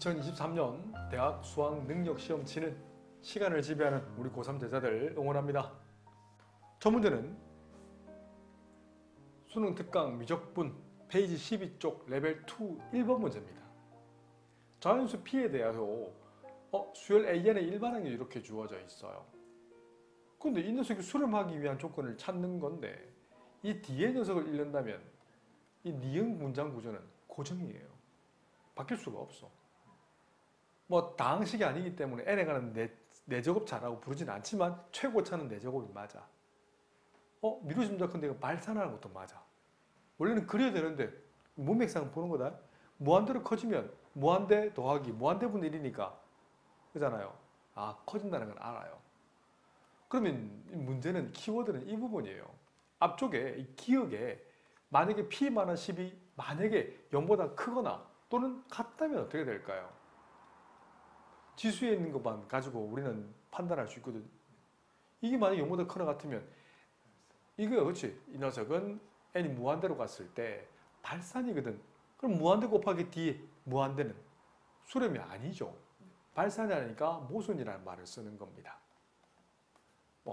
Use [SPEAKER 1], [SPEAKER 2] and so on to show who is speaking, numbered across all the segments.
[SPEAKER 1] 2023년 대학 수학 능력 시험 치는 시간을 지배하는 우리 고3 제자들 응원합니다. 첫 문제는 수능 특강 미적분 페이지 12쪽 레벨 2 1번 문제입니다. 자연수 P에 대하여 수열 AN의 일반항이 이렇게 주어져 있어요. 근데 이 녀석이 수렴하기 위한 조건을 찾는 건데 이 뒤에 녀석을 읽는다면 이 니은 문장 구조는 고정이에요. 바뀔 수가 없어. 뭐 다항식이 아니기 때문에 n에 관한 내제곱차라고 부르진 않지만 최고차는 내제곱이 맞아. 미루심작컨대 이거 발산하는 것도 맞아. 원래는 그려야 되는데 문맥상 보는 거다. 무한대로 커지면 무한대 더하기 무한대분의 1이니까 그잖아요. 아, 커진다는 건 알아요. 그러면 문제는 키워드는 이 부분이에요. 앞쪽에 이 기억에 만약에 P-10이 만약에 0보다 크거나 또는 같다면 어떻게 될까요? 지수에 있는 것만 가지고 우리는 판단할 수 있거든. 이게 만약에 0보다 크거나 같으면 이거야, 그렇지? 이 녀석은 n이 무한대로 갔을 때 발산이거든. 그럼 무한대 곱하기 d 무한대는 수렴이 아니죠. 발산이 아니니까 모순이라는 말을 쓰는 겁니다.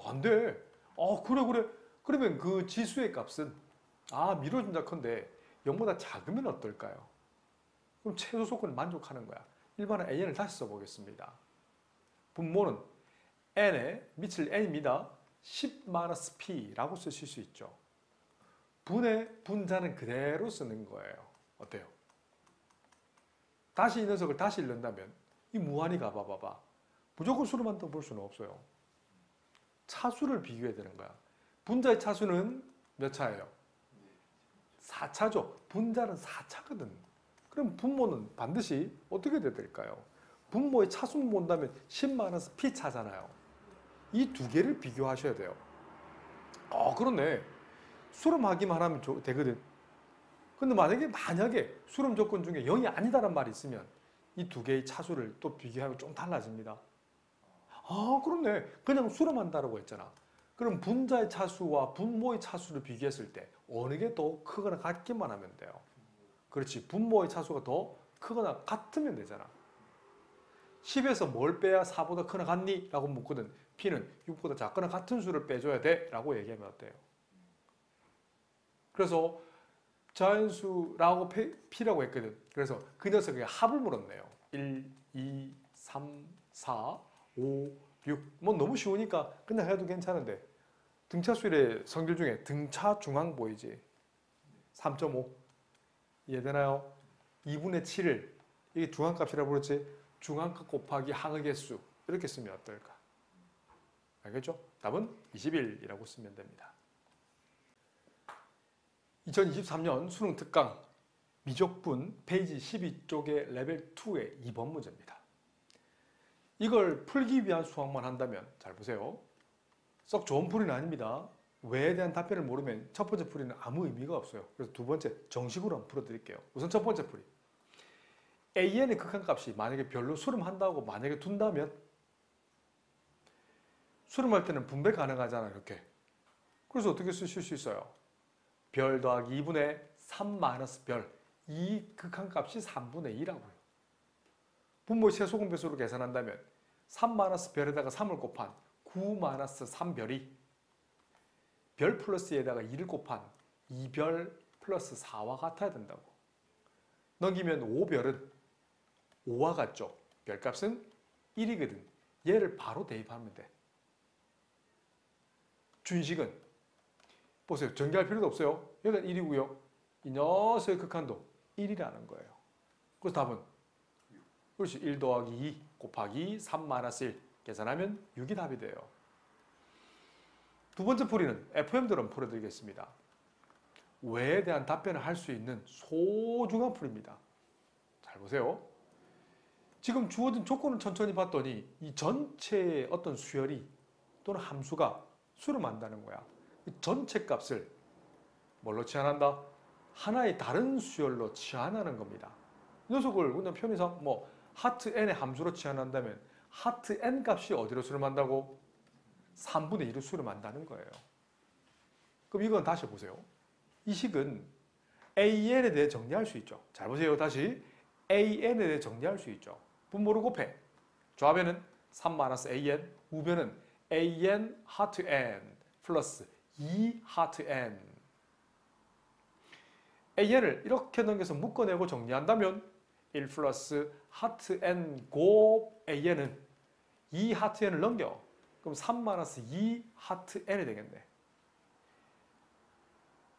[SPEAKER 1] 안 돼. 그래. 그러면 그 지수의 값은 미뤄준다컨대 0보다 작으면 어떨까요? 그럼 최소 조건을 만족하는 거야. 일반은 AN을 다시 써보겠습니다. 분모는 n에 미칠 n입니다. 10-p라고 쓰실 수 있죠. 분의 분자는 그대로 쓰는 거예요. 어때요? 다시 이 녀석을 다시 읽는다면 이 무한히 가봐봐. 무조건 수로만 더 볼 수는 없어요. 차수를 비교해야 되는 거야. 분자의 차수는 몇 차예요? 4차죠. 분자는 4차거든. 그럼 분모는 반드시 어떻게 돼야 될까요? 분모의 차수를 본다면 10-p 차잖아요. 이 두 개를 비교하셔야 돼요. 그렇네. 수렴하기만 하면 되거든. 근데 만약에 수렴 조건 중에 0이 아니다란 말이 있으면 이 두 개의 차수를 또 비교하면 좀 달라집니다. 그렇네. 그냥 수렴한다라고 했잖아. 그럼 분자의 차수와 분모의 차수를 비교했을 때 어느 게 더 크거나 같기만 하면 돼요. 그렇지. 분모의 차수가 더 크거나 같으면 되잖아. 10에서 뭘 빼야 4보다 크거나 같니? 라고 묻거든. P는 6보다 작거나 같은 수를 빼줘야 돼. 라고 얘기하면 어때요? 그래서 자연수라고 P라고 했거든. 그래서 그 녀석의 합을 물었네요. 1, 2, 3, 4, 5, 6. 뭐 너무 쉬우니까 그냥 해도 괜찮은데 등차수열의 성질 중에 등차 중앙 보이지? 3.5. 이해되나요? 2분의 7을 이게 중앙값이라고 부르지? 중앙값 곱하기 항의 개수 이렇게 쓰면 어떨까? 알겠죠? 답은 21이라고 쓰면 됩니다. 2023년 수능 특강 미적분 페이지 12쪽의 레벨 2의 2번 문제입니다. 이걸 풀기 위한 수학만 한다면 잘 보세요. 썩 좋은 풀이는 아닙니다. 왜에 대한 답변을 모르면 첫 번째 풀이는 아무 의미가 없어요. 그래서 두 번째 정식으로 한번 풀어드릴게요. 우선 첫 번째 풀이. AN의 극한값이 만약에 별로 수렴한다고 만약에 둔다면 수렴할 때는 분배 가능하잖아, 이렇게. 그래서 어떻게 쓰실 수 있어요? 별 더하기 2분의 3-별. 이 극한값이 3분의 2라고요. 분모의 최소공배수로 계산한다면 3-별에다가 3을 곱한 9-3별이 별 플러스 에다가 2를 곱한 2별 플러스 4와 같아야 된다고. 넘기면 5별은 5와 같죠. 별값은 1이거든. 얘를 바로 대입하면 돼. 준식은 보세요. 전개할 필요도 없어요. 여기가 1이고요. 이 녀석의 극한도 1이라는 거예요. 그래서 답은 그렇지. 1 더하기 2 곱하기 3-1 계산하면 6이 답이 돼요. 두 번째 풀이는 FM대로 풀어드리겠습니다. 왜에 대한 답변을 할 수 있는 소중한 풀입니다. 잘 보세요. 지금 주어진 조건을 천천히 봤더니 이 전체의 어떤 수열이 또는 함수가 수렴한다는 거야. 이 전체 값을 뭘로 치환한다? 하나의 다른 수열로 치환하는 겁니다. 이 녀석을 그냥 편의상 하트 n의 함수로 치환한다면 하트 n 값이 어디로 수렴한다고? 3분의 2로 수렴한다는 거예요. 그럼 이건 다시 보세요. 이 식은 AN에 대해 정리할 수 있죠. 잘 보세요. 다시 AN에 대해 정리할 수 있죠. 분모를 곱해. 좌변은 3-AN, 우변은 AN 하트 N 플러스 2 하트 N. AN을 이렇게 넘겨서 묶어내고 정리한다면 1 플러스 하트 N 곱 AN은 2 하트 N을 넘겨. 그럼 3-2 하트 N이 되겠네.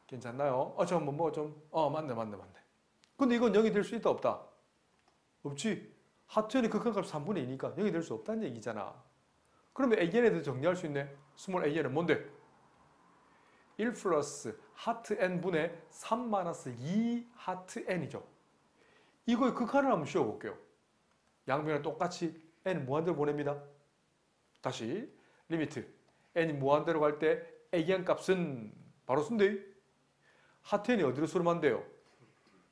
[SPEAKER 1] 괜찮나요? 잠깐만 맞네. 근데 이건 0이 될 수 있다 없다? 없지. 하트 N이 극한값 3분의 2니까 0이 될 수 없다는 얘기잖아. 그러면 AN에 대해 정리할 수 있네. 스몰 AN은 뭔데? 1 플러스 하트 N분의 3-2 하트 N이죠. 이거의 극한을 한번 씌워볼게요. 양변을 똑같이 N 무한대로 보냅니다. 다시 리미트 N이 무한대로 갈 때 AN 값은 바로 쓴대. 하트 N이 어디로 수렴한대요?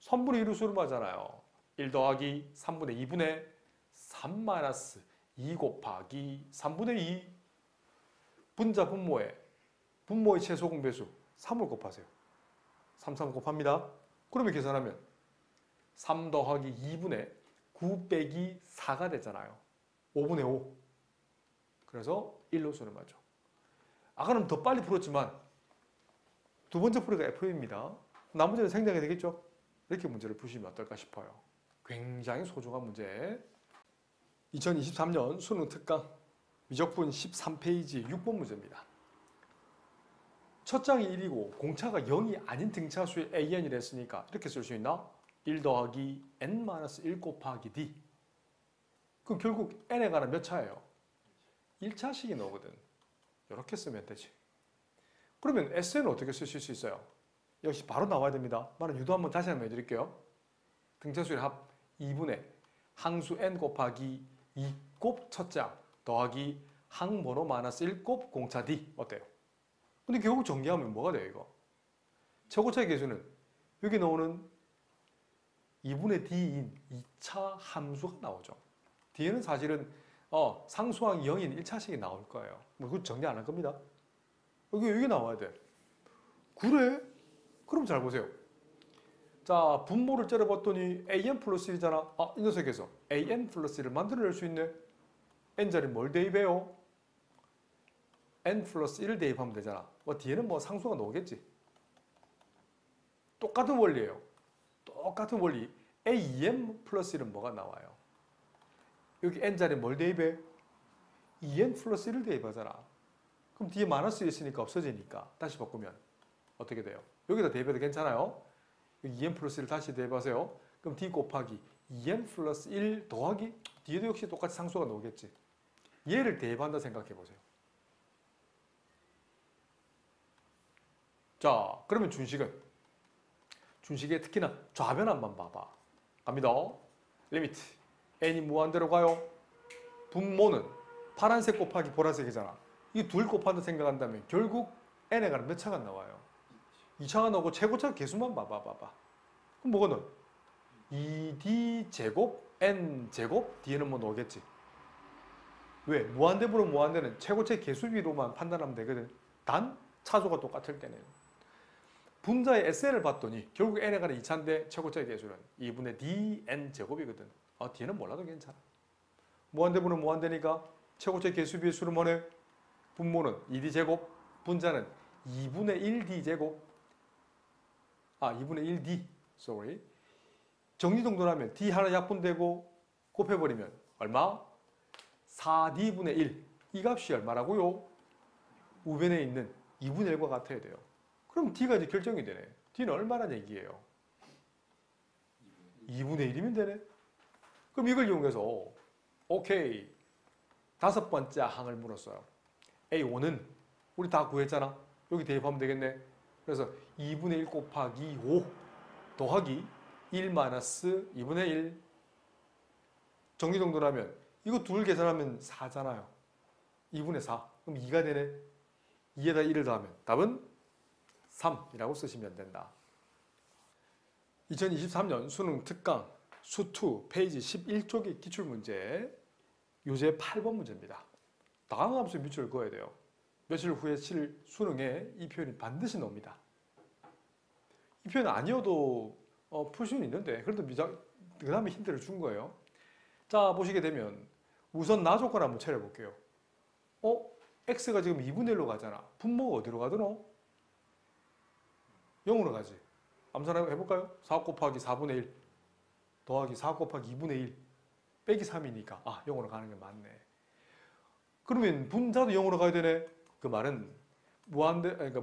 [SPEAKER 1] 3분의 2로 수렴하잖아요. 1 더하기 3분의 2분의 3-2 곱하기 3분의 2 분자 분모의 최소 공배수 3을 곱하세요. 3 곱합니다. 그러면 계산하면 3 더하기 2분의 9 빼기 4가 되잖아요. 5분의 5. 그래서 1로 수렴하죠. 아까는 더 빨리 풀었지만 두 번째 풀이가 FM입니다. 나머지는 생략이 되겠죠? 이렇게 문제를 푸시면 어떨까 싶어요. 굉장히 소중한 문제. 2023년 수능 특강 미적분 13페이지 6번 문제입니다. 첫 장이 1이고 공차가 0이 아닌 등차수의 AN이라 했으니까 이렇게 쓸 수 있나? 1 더하기 N-1 곱하기 D. 그럼 결국 N에 관한 몇 차예요? 1차식이 나오거든. 이렇게 쓰면 되지. 그러면 SN은 어떻게 쓰실 수 있어요? 역시 바로 나와야 됩니다. 말은 유도 한번 다시 한번 해드릴게요. 등차수의 합 2분의 항수 N 곱하기 2곱 첫장 더하기 항번호 -1곱 공차 D. 어때요? 근데 결국 정리하면 뭐가 돼요, 이거? 최고차의 계수는 여기 나오는 2분의 D인 2차 함수가 나오죠. D는 사실은 상수항이 0인 1차식이 나올 거예요. 뭐 그거 정리 안 할 겁니다. 여기 나와야 돼. 그래? 그럼 잘 보세요. 자, 분모를 째려봤더니 AN 플러스 1이잖아. 이 녀석에서 AN 플러스 1을 만들어낼 수 있네. N자리 뭘 대입해요? N 플러스 1을 대입하면 되잖아. 뒤에는 뭐 상수가 나오겠지. 똑같은 원리예요. 똑같은 원리. AN 플러스 1은 뭐가 나와요? 여기 N자리에 뭘 대입해? EN 플러스 1을 대입하잖아. 그럼 뒤에 마이너스 있으니까 없어지니까 다시 바꾸면 어떻게 돼요? 여기다 대입해도 괜찮아요? 여기 EN 플러스 1을 다시 대입하세요. 그럼 D 곱하기 EN 플러스 1 더하기 뒤에도 역시 똑같이 상수가 나오겠지. 얘를 대입한다 생각해 보세요. 자, 그러면 준식의 특히나 좌변 한번 봐봐. 갑니다. 리미트 n이 무한대로 가요. 분모는 파란색 곱하기 보라색이잖아. 이 둘 곱한다 생각한다면 결국 n에 관한 몇 차가 나와요? 2차가 나오고 최고차 개수만 봐봐. 그럼 뭐가 나와? 2d 제곱 n 제곱 뒤에는 뭐 나오겠지. 왜? 무한대분은 무한대는 최고차 개수비로만 판단하면 되거든. 단 차수가 똑같을 때는. 분자의 SN을 봤더니 결국 n에 관한 2차인데 최고차의 개수는 2분의 dn 제곱이거든. 뒤에는 몰라도 괜찮아. 무한대분은 무한대니까 최고차의 개수비의 수를 뭐네? 분모는 2d 제곱, 분자는 2분의 1d 제곱. 2분의 1d. sorry. 정리정돈하면 d 하나 약분되고 곱해버리면 얼마? 4d분의 1. 이 값이 얼마라고요? 우변에 있는 2분의 1과 같아야 돼요. 그럼 d가 이제 결정이 되네. d는 얼마란 얘기예요? 2분의 1이면 되네. 그럼 이걸 이용해서 오케이. 다섯 번째 항을 물었어요. A5는 우리 다 구했잖아. 여기 대입하면 되겠네. 그래서 2분의 1 곱하기 5 더하기 1 마이너스 2분의 1 정리정돈하면 이거 둘 계산하면 4잖아요. 2분의 4. 그럼 2가 되네. 2에다 1을 더하면 답은 3이라고 쓰시면 된다. 2023년 수능 특강 수2 페이지 11쪽의 기출문제 요제 8번 문제입니다. 다음 함수 밑줄을 그어야 돼요. 며칠 후에 칠 수능에 이 표현이 반드시 나옵니다. 이 표현 아니어도 풀 수는 있는데 그래도 그 다음에 힌트를 준 거예요. 자, 보시게 되면 우선 나 조건 한번 찾아볼게요. x가 지금 2분의 1로 가잖아. 분모가 어디로 가더노? 0으로 가지. 암산 한번 해볼까요? 4 곱하기 4분의 1 더하기 4 곱하기 2분의 1 빼기 3이니까 0으로 가는 게 맞네. 그러면 분자도 0으로 가야 되네. 그 말은 그러니까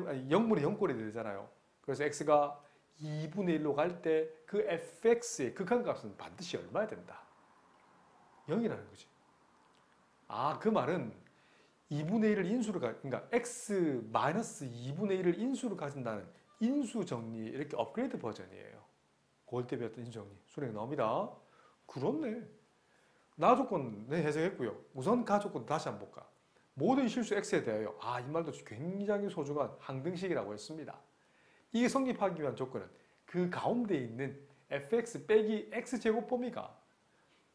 [SPEAKER 1] 아니, 0분의 0꼴이 되잖아요. 그래서 x가 2분의 1로 갈 때 그 fx의 극한값은 반드시 얼마야 된다? 0이라는 거지. 그 말은 2분의 1을 인수로 그러니까 x 마이너스 2분의 1을 인수로 가진다는 인수 정리 이렇게 업그레이드 버전이에요. 고1 때 배웠던 인수 정리. 수능에 나옵니다. 그렇네. 나 조건 해석했고요. 우선 가 조건 다시 한번 볼까. 모든 실수 x에 대하여 이 말도 굉장히 소중한 항등식이라고 했습니다. 이게 성립하기 위한 조건은 그 가운데 있는 fx 빼기 x제곱 범위가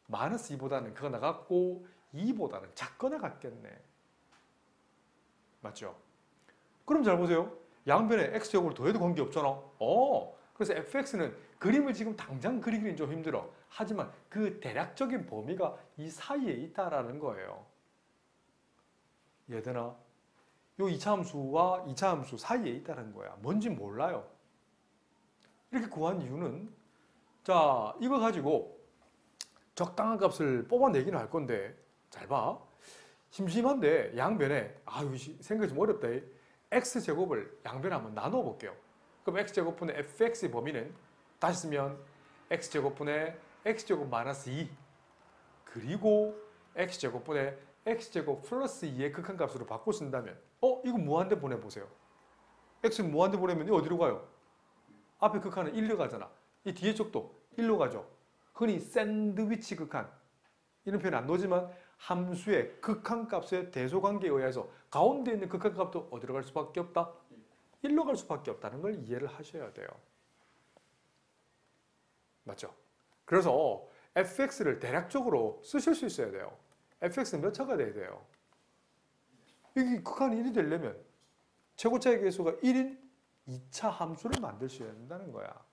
[SPEAKER 1] 마이너스 2보다는 그거 나갔고 2보다는 작거나 같겠네. 맞죠? 그럼 잘 보세요. 양변에 x제곱을 더해도 관계없잖아. 그래서 fx는 그림을 지금 당장 그리기는 좀 힘들어. 하지만 그 대략적인 범위가 이 사이에 있다라는 거예요. 이해되나? 요 2차 함수와 2차 함수 사이에 있다는 거야. 뭔지 몰라요. 이렇게 구한 이유는 자, 이거 가지고 적당한 값을 뽑아내기는 할 건데 잘 봐. 심심한데 양변에 이거 생각이 좀 어렵다. x제곱을 양변에 한번 나눠 볼게요. 그럼 x제곱분의 fx의 범위는 다시 쓰면 x제곱분의 x제곱 마이너스 2 그리고 x제곱분의 x제곱 플러스 2의 극한값으로 바꿔 쓴다면 이거 무한대 보내보세요. x는 무한대 보내면 어디로 가요? 앞에 극한은 1로 가잖아. 이 뒤에 쪽도 1로 가죠. 흔히 샌드위치 극한 이런 표현 안 나오지만 함수의 극한값의 대소관계에 의해서 가운데 있는 극한값도 어디로 갈 수밖에 없다? 1로 갈 수밖에 없다는 걸 이해를 하셔야 돼요. 맞죠? 그래서 fx를 대략적으로 쓰실 수 있어야 돼요. fx는 몇 차가 돼야 돼요? 여기 극한이 1이 되려면 최고차의 계수가 1인 2차 함수를 만드셔야 된다는 거야.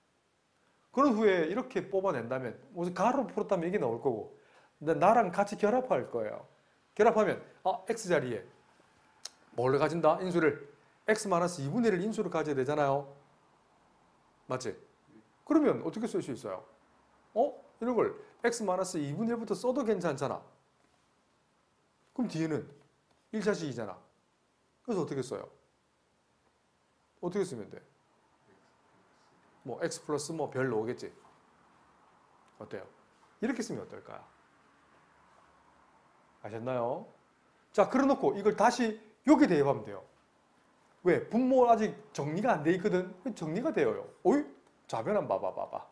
[SPEAKER 1] 그런 후에 이렇게 뽑아낸다면 무슨 가로 풀었다면 이게 나올 거고 나랑 같이 결합할 거예요. 결합하면 x자리에 뭘 가진다? 인수를 x-2분의 1을 인수를 가져야 되잖아요. 맞지? 그러면 어떻게 쓸 수 있어요? 이런 걸 x-2분의 1부터 써도 괜찮잖아. 그럼 뒤에는 1차식이잖아. 그래서 어떻게 써요? 어떻게 쓰면 돼? x 플러스 별 나오겠지? 어때요? 이렇게 쓰면 어떨까요? 아셨나요? 자, 그래놓고 이걸 다시 여기 대입하면 돼요. 왜? 분모 아직 정리가 안 돼 있거든. 정리가 돼요. 좌변 한번 봐봐.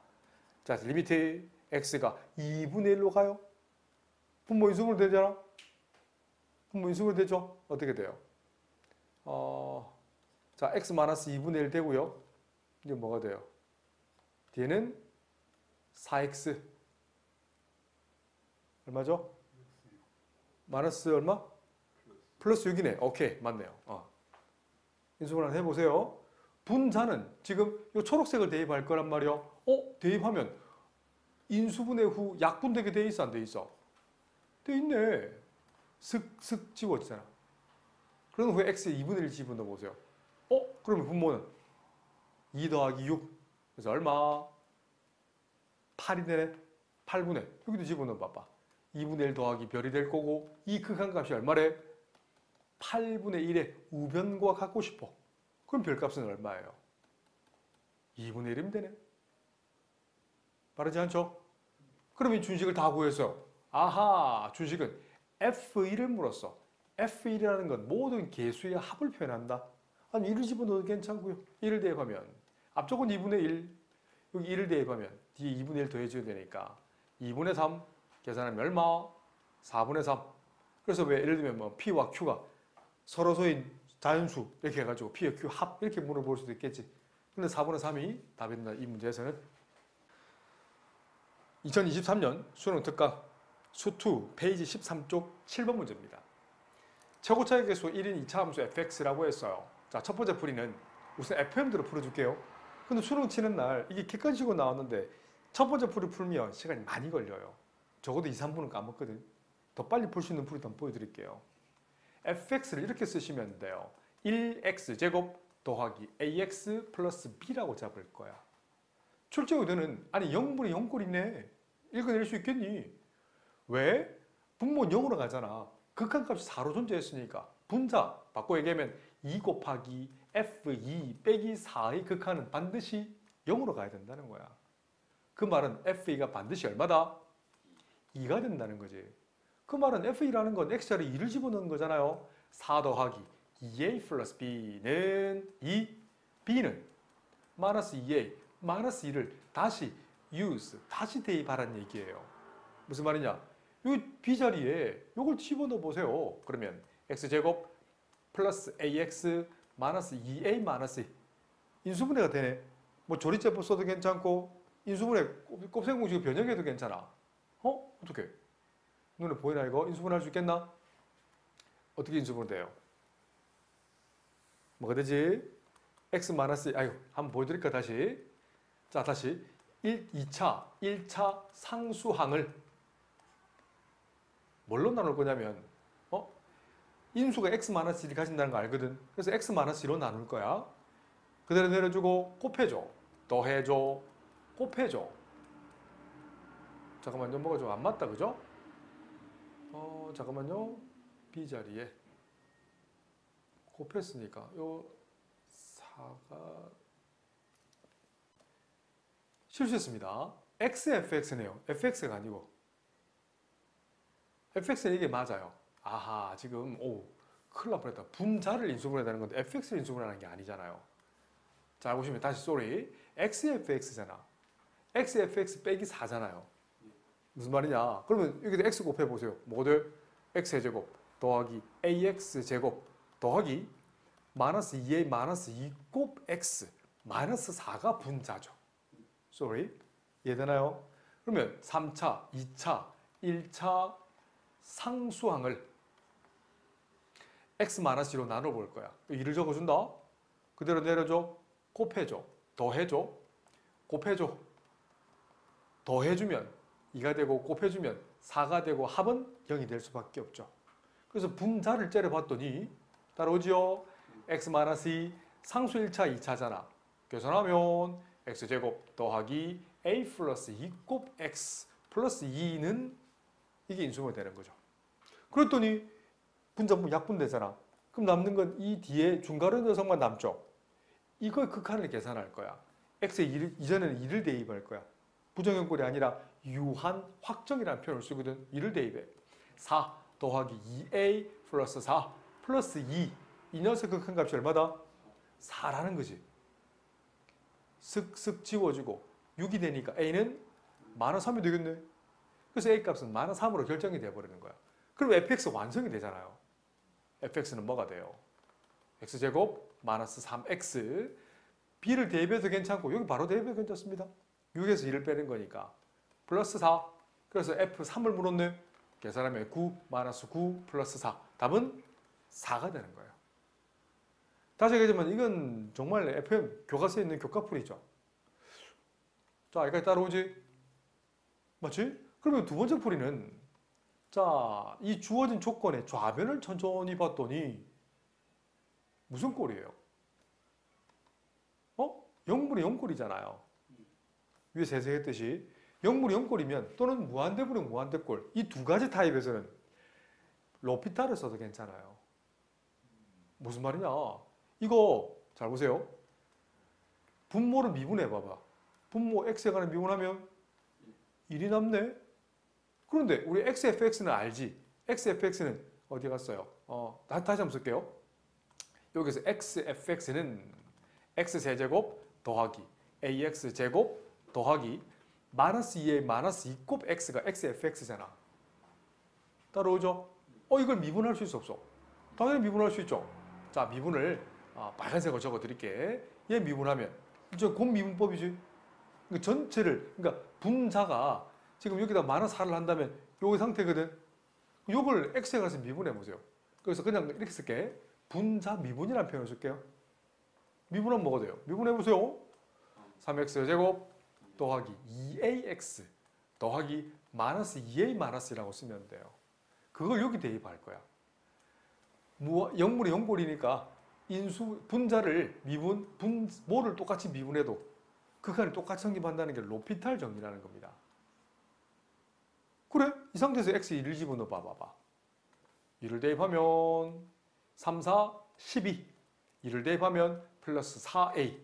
[SPEAKER 1] 자, 리미트 x가 2분의 1로 가요. 분모 인수분해 되잖아. 분모 인수분해 되죠? 어떻게 돼요? 자, x-2분의 1 되고요. 이게 뭐가 돼요? 뒤에는 4x 얼마죠? 마이너스 얼마? 플러스 6이네. 오케이, 맞네요. 인수분해 해보세요. 분자는 지금 이 초록색을 대입할 거란 말이요. 대입하면 인수분해 후 약분되게 돼 있어, 안 돼 있어? 돼 있네. 슥슥 지워지잖아. 그런 후에 x에 2분의 1 집어넣어 보세요. 그러면 분모는 2 더하기 6. 그래서 얼마? 8이 되네. 8분의. 여기도 집어넣어 봐봐. 2분의 1 더하기 별이 될 거고 이 극한값이 얼마래? 8분의 1의 우변과 갖고 싶어. 그럼 별값은 얼마예요? 2분의 1이면 되네. 빠르지 않죠? 그럼 이 준식을 다 구해서 준식은 f1을 물었어. f1이라는 건 모든 계수의 합을 표현한다. 아니 1을 집어넣어도 괜찮고요. 1을 대입하면 앞쪽은 2분의 1, 여기 1을 대입하면 뒤에 2분의 1 더해줘야 되니까 2분의 3 계산하면 얼마? 4분의 3. 그래서 왜 예를 들면 P와 Q가 서로소인 자연수 이렇게 해가지고 P와 Q 합 이렇게 물어볼 수도 있겠지. 근데 4분의 3이 답입니다. 이 문제에서는 2023년 수능 특강 수2 페이지 13쪽 7번 문제입니다. 최고차의 계수 1인 2차 함수 fx라고 했어요. 자, 첫 번째 풀이는 우선 FM대로 풀어줄게요. 근데 수능 치는 날 이게 객관식으로 나왔는데 첫 번째 풀을 풀면 시간이 많이 걸려요. 적어도 2, 3분은 까먹거든. 더 빨리 풀 수 있는 풀을 한번 보여드릴게요. fx를 이렇게 쓰시면 돼요. 1x제곱 더하기 ax 플러스 b라고 잡을 거야. 출제 의도는 아니 0분의 0꼴이네. 읽어낼 수 있겠니? 왜? 분모는 0으로 가잖아. 극한값이 4로 존재했으니까 분자 바꿔 얘기하면 2 곱하기 f2 빼기 4의 극한은 반드시 0으로 가야 된다는 거야. 그 말은 f2가 반드시 얼마다? 2가 된다는 거지. 그 말은 f2라는 건 x자리에 2를 집어넣는 거잖아요. 4 더하기 2a 플러스 b는 2, b는 마이너스 2a, 마이너스 2를 다시 use, 다시 대입하라는 얘기예요. 무슨 말이냐? 이 b자리에 이걸 집어넣어 보세요. 그러면 x제곱 플러스 ax 마이너스 2a 마이너스 2. 인수분해가 되네. 뭐 조리제법 써도 괜찮고 인수분해 곱셈공식 변형해도 괜찮아. 어떻게? 눈에 보이나 이거? 인수분해할 수 있겠나? 어떻게 인수분해 돼요? 뭐가 되지? x 마이너스 아유 한번 보여드릴까 다시. 자 다시 1차 상수항을 뭘로 나눌 거냐면 인수가 x-1을 가진다는 거 알거든. 그래서 x-2로 나눌 거야. 그대로 내려주고 곱해줘. 더해줘. 곱해줘. 잠깐만요. 뭐가 좀 안 맞다. 그죠? 잠깐만요. b자리에 곱했으니까 요 4가 실수했습니다. xfx네요. fx가 아니고 fx는 이게 맞아요. 아하 지금 큰일 날 뻔했다. 분자를 인수분해하는 건데 fx를 인수분해하는 게 아니잖아요. 자 보시면 다시 쏘리 xfx잖아. xfx 빼기 4잖아요. 무슨 말이냐? 그러면 여기다 x 곱해보세요. 뭐들? x제곱 더하기 ax제곱 더하기 마이너스 2a 마이너스 2 곱 x 마이너스 4가 분자죠. 쏘리 이해되나요? 그러면 3차, 2차, 1차 상수항을 x-2로 나눠볼 거야. 2를 적어준다. 그대로 내려줘. 곱해줘. 더해줘. 곱해줘. 더해주면 2가 되고 곱해주면 4가 되고 합은 0이 될 수밖에 없죠. 그래서 분자를 째려봤더니 따라오지요. x-2 상수 1차, 2차잖아. 계산하면 x제곱 더하기 a 플러스 2 곱 x 플러스 2는 이게 인수분해 되는 거죠. 그랬더니 분자분 약분되잖아. 그럼 남는 건 이 뒤에 중괄호 녀석만 남죠. 이걸 극한을 계산할 거야. x의 이전에는 2를 대입할 거야. 부정형꼴이 아니라 유한 확정이라는 표현을 쓰거든. 2를 대입해. 4 더하기 2a 플러스 4 플러스 2. 이 녀석 극한값이 얼마다? 4라는 거지. 쓱쓱 지워지고 6이 되니까 a는 -3이 되겠네. 그래서 a값은 -3으로 결정이 되어버리는 거야. 그럼 fx 완성이 되잖아요. fx는 뭐가 돼요? x제곱 -3x b를 대입해도 괜찮고 여기 바로 대입해도 괜찮습니다. 6에서 2를 빼는 거니까 플러스 4. 그래서 f3을 물었네. 계산하면 9 -9 플러스 4. 답은 4가 되는 거예요. 다시 얘기하자면 이건 정말 FM 교과서에 있는 교과풀이죠. 자, 여기까지 따라오지? 맞지? 그러면 두 번째 풀이는 자, 이 주어진 조건의 좌변을 천천히 봤더니 무슨 꼴이에요? 0분의 0꼴이잖아요. 위에 세세했듯이 0분의 0꼴이면 또는 무한대분의 무한대꼴 이 두 가지 타입에서는 로피탈을 써도 괜찮아요. 무슨 말이냐? 이거 잘 보세요. 분모를 미분해 봐봐. 분모 x에 관한 미분하면 1이 남네. 그런데 우리 xfx는 알지? xfx는 어디 갔어요? 다시 한번 쓸게요. 여기서 xfx는 x세제곱 더하기 ax제곱 더하기 마이너스 2의 마이너스 2 곱 x가 xfx잖아. 따라오죠? 이걸 미분할 수 있어 없어? 당연히 미분할 수 있죠. 자, 미분을 빨간색으로 적어 드릴게. 얘 미분하면 이제 곱미분법이지. 그러니까 전체를 그러니까 분자가 지금 여기다 -4를 한다면 요 상태거든. 요걸 x에 가서 미분해 보세요. 그래서 그냥 이렇게 쓸게. 분자 미분이라는 표현을 쓸게요. 미분하면 뭐가 돼요? 미분해 보세요. 3x 제곱 더하기 2ax 더하기 마이너스 2a 마이너스라고 쓰면 돼요. 그걸 여기 대입할 거야. 영물이 영골이니까 인수 분자를 뭐를 똑같이 미분해도 극한을 똑같이 성립한다는 게 로피탈 정리라는 겁니다. 그래? 이 상태에서 x 1을 집어넣어 봐봐. 1을 대입하면 3, 4, 12. 1을 대입하면 플러스 4a.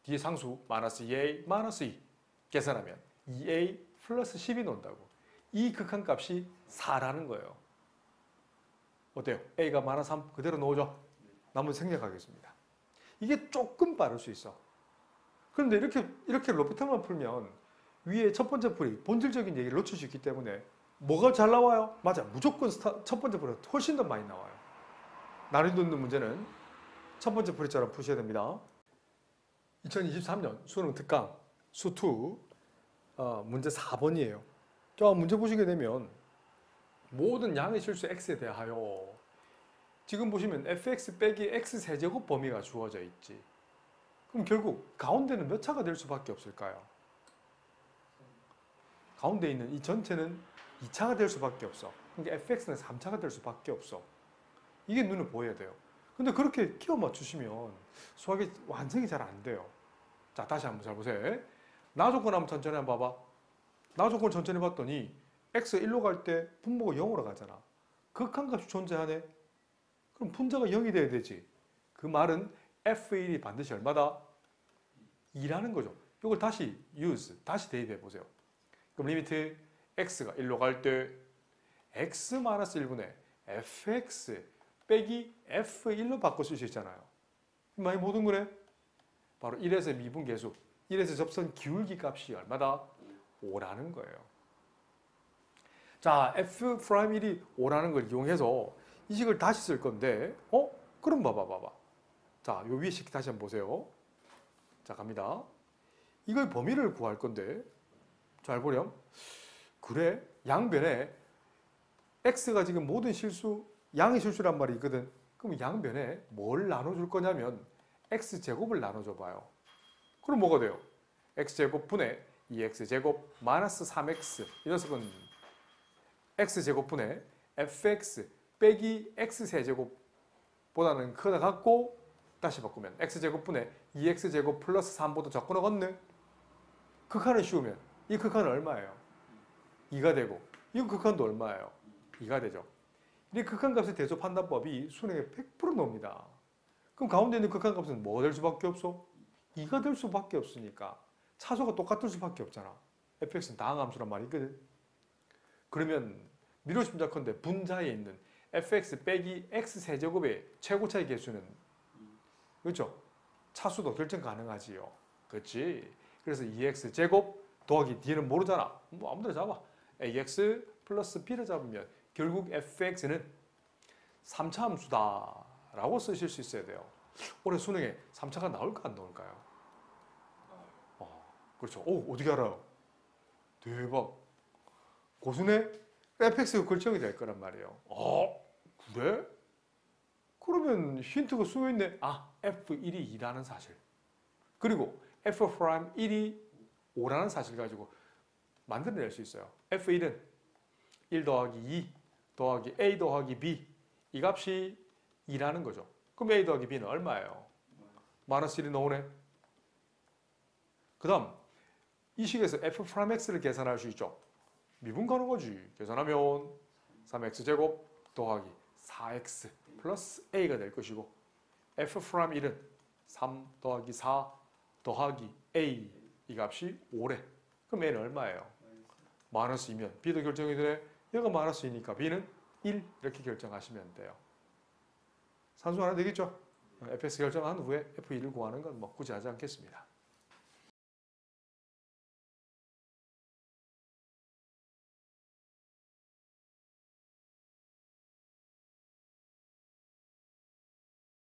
[SPEAKER 1] 뒤에 상수 마이너스 2a 마이너스 2. 계산하면 2a 플러스 10이 나온다고. 이 극한값이 4라는 거예요. 어때요? a가 마이너스 3 그대로 넣어줘. 나머지 생략하겠습니다. 이게 조금 빠를 수 있어. 그런데 이렇게 로피탈만 풀면 위에 첫 번째 풀이 본질적인 얘기를 놓칠 수 있기 때문에 뭐가 잘 나와요? 맞아. 무조건 첫 번째 풀이 훨씬 더 많이 나와요. 난이도 있는 문제는 첫 번째 풀이처럼 푸셔야 됩니다. 2023년 수능 특강 수2 문제 4번이에요. 자, 문제 보시게 되면 모든 양의 실수 x에 대하여 지금 보시면 fx 빼기 x세제곱 범위가 주어져 있지. 그럼 결국 가운데는 몇 차가 될 수밖에 없을까요? 가운데 있는 이 전체는 2차가 될 수밖에 없어. 그러니까 fx는 3차가 될 수밖에 없어. 이게 눈에 보여야 돼요. 근데 그렇게 끼워 맞추시면 수학이 완성이 잘 안 돼요. 자, 다시 한번 잘 보세요. 나조건 한번 천천히 한번 봐봐. 나조건 천천히 봤더니 x가 1로 갈 때 분모가 0으로 가잖아. 극한값이 존재하네. 그럼 분자가 0이 돼야 되지. 그 말은 f1이 반드시 얼마다? 2라는 거죠. 이걸 다시 다시 대입해 보세요. 그럼 리미트 x가 1로 갈 때 x-1분의 fx 빼기 f1로 바꿔 쓸 수 있잖아요. 많이 모든 거네. 바로 1에서 미분계수, 1에서 접선 기울기 값이 얼마다? 5라는 거예요. 자, f'1이 5라는 걸 이용해서 이 식을 다시 쓸 건데 그럼 봐봐. 자, 요 위에 식 다시 한번 보세요. 자, 갑니다. 이걸 범위를 구할 건데 잘 보렴. 그래, 양변에 x가 지금 모든 실수, 양의 실수란 말이 있거든. 그럼 양변에 뭘 나눠줄 거냐면 x제곱을 나눠줘 봐요. 그럼 뭐가 돼요? x제곱 분의 2x제곱 마이너스 3x. 이 녀석은 x제곱 분의 fx 빼기 x세제곱보다는 크다 같고, 다시 바꾸면 x제곱 분의 2x제곱 플러스 3보다 적거나 같네. 극한을 씌우면 이 극한은 얼마예요? 2가 되고, 이 극한도 얼마예요? 2가 되죠. 이 극한값의 대조 판단법이 수능에 100% 나옵니다. 그럼 가운데 있는 극한값은 뭐가 될 수밖에 없어? 2가 될 수밖에 없으니까 차수가 똑같을 수밖에 없잖아. fx는 다항함수란 말이 있거든. 그러면 미루심작컨대 분자에 있는 fx 빼기 x세제곱의 최고차의 개수는, 그렇죠? 차수도 결정 가능하지요. 그렇지? 그래서 2x제곱 더하기 d는 모르잖아. 뭐 아무데나 잡아. ax 플러스 b를 잡으면 결국 fx는 3차 함수다 라고 쓰실 수 있어야 돼요. 올해 수능에 3차가 나올까 안 나올까요? 그렇죠. 어떻게 알아요? 대박. 고수네? fx가 결정이 될 거란 말이에요. 그래? 그러면 힌트가 쏘여있네. f1이 2라는 사실. 그리고 f'1이 5라는 사실 가지고 만들어낼 수 있어요. f1은 1 더하기 2 더하기 a 더하기 b. 이 값이 2라는 거죠. 그럼 a 더하기 b는 얼마예요? 마이너스 1이 나오네. 그 다음 이 식에서 f'x를 계산할 수 있죠. 미분 가는 거지. 계산하면 3x제곱 더하기 4x 플러스 a가 될 것이고, f'1은 3 더하기 4 더하기 a, 이 값이 5래. 그럼 a는 얼마예요? 마이너스 2면 b도 결정이 되네. 얘가 마이너스 2니까 b는 1 이렇게 결정하시면 돼요. 산수 하나 되겠죠? fx 결정한 후에 f1을 구하는 건 뭐 굳이 하지 않겠습니다.